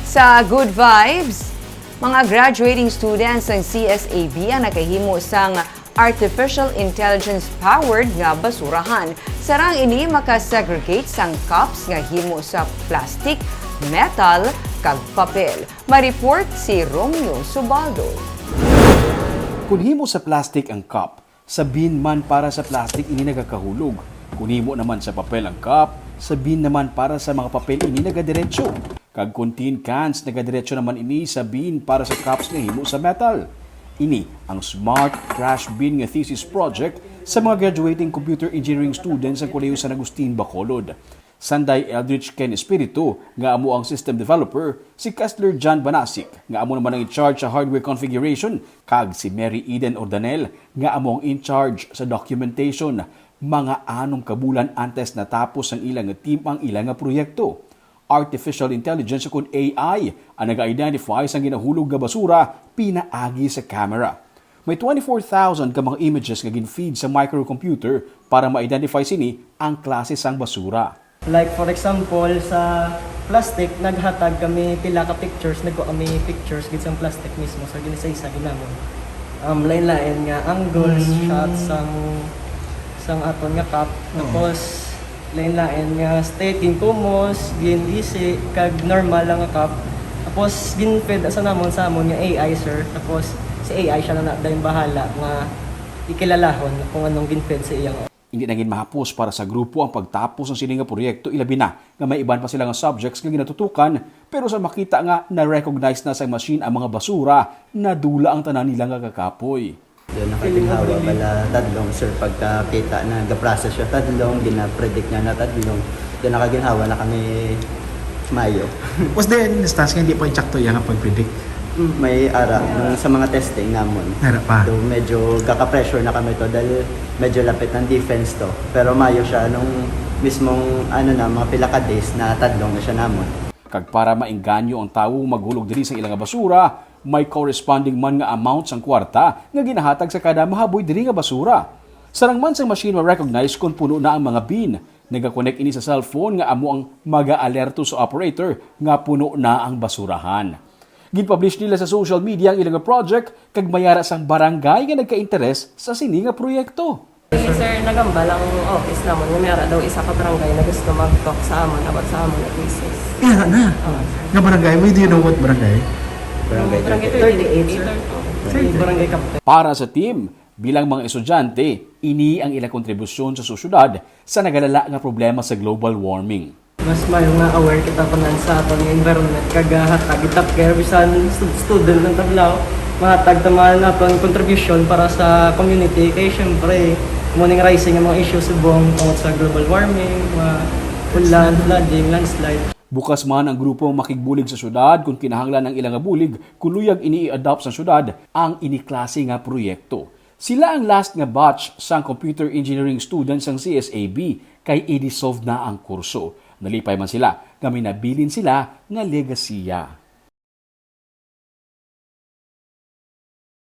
Sa Good Vibes, mga graduating students ng CSAB ang nakahimo sang artificial intelligence-powered nga basurahan. Sarang ini makasegregate sang cups nga himo sa plastic, metal, kag papel. Ma-report si Romeo Subaldo. Kung himo sa plastic ang cup, sabihin man para sa plastic ini nagakahulog. Kung himo naman sa papel ang cup, sabihin naman para sa mga papel ini nagadiretso. Kag kung tin cans nagadiretso naman ini sabihin para sa cups nga himo sa metal. Ini ang Smart Trash Bin nga thesis project sa mga graduating computer engineering students sa Kolehiyo San Agustin, Bacolod. Sanday Eldridge Ken Espiritu nga amo ang system developer, si Kessler John Banasik nga amo naman ang in-charge sa hardware configuration, kag si Mary Eden Ordanel nga amo ang in-charge sa documentation. Mga anong kabulan antes natapos ang ilang team ang ilang proyekto. Artificial Intelligence o AI ang nag-identify sa ginahulog nga basura pinaagi sa camera. May 24,000 ka mga images nga gin-feed sa microcomputer para ma-identify sini ang klase sang basura. Like for example, sa plastic, naghatag kami pila ka pictures, nagko kami pictures gid sa plastic mismo sa ginisa-isa ginamon. Lain-lain nga angles, shots sang aton nga cup. Tapos lain-lain nga staking kumos, gin-isi kag normal lang nga cup. Tapos gin-feed sa namon sa amon nga AI sir. Tapos si AI siya na dayon bahala nga ikilalahon kung anong gin-feed sa iyang. Hindi naging mahapos para sa grupo ang pagtapos ng sining nga proyekto, ilabi na nga may iban pa sila nga subjects nga ginatutukan, pero sa makita nga na-recognize na sa machine ang mga basura, nadula ang tanan nila nga kakapoy. Doon nakaginhawa bala tadlong sir pagkakita na ga-process siya tadlong, gina-predict niya na tadlong. Doon nakaginhawa na kami Mayo. Was there an instance nga hindi pa insakto yung pag-predict? May ara nung sa mga testing namon. Harap pa. So medyo kaka-pressure na kami to dahil medyo lapit ng defense to. Pero Mayo siya nung mismong mga pila ka days na tadlong na siya namon. Kag para maengganyo ang tawo maghulog diri sa ilang basura, may corresponding man nga amount sang kwarta nga ginahatag sa kada mahaboy diri nga basura. Sarang man sang machine ma-recognize kung puno na ang mga bin. Nagakonek ini sa cellphone nga amo ang maga-alerto sa operator nga puno na ang basurahan. Gin-publish nila sa social media ang ilang project kag mayara sang barangay nga nagka-interes sa sini nga proyekto. Sir, nagambal ang office namon nga mayara daw isa ka barangay na gusto mag-talk sa amon about sa amon nga cases. Yeah, na. Nga barangay, do you know what barangay? Barangay Barangay 38 sir. Barangay Captain. Para sa team, bilang mga estudyante, ini ang ilang kontribusyon sa sosyudad sa nagalala nga problema sa global warming. Mas mayo nga aware kita pa sa aton nga environment kag hatag itap care bisan student ng Tablao mahatag taman naton contribution para sa community kay syempre morning rising ang mga issues subong tungod sa global warming, ulan, flooding, landslide. Bukas man ang grupo makigbulig sa syudad kung kinahanglan ng ilang bulig kuluyag ini-adopt sa syudad ang iniklase nga proyekto. Sila ang last nga batch sa computer engineering students ng CSAB kay i-dissolve na ang kurso. Nalipay man sila, kami nabilin sila nga legasiya.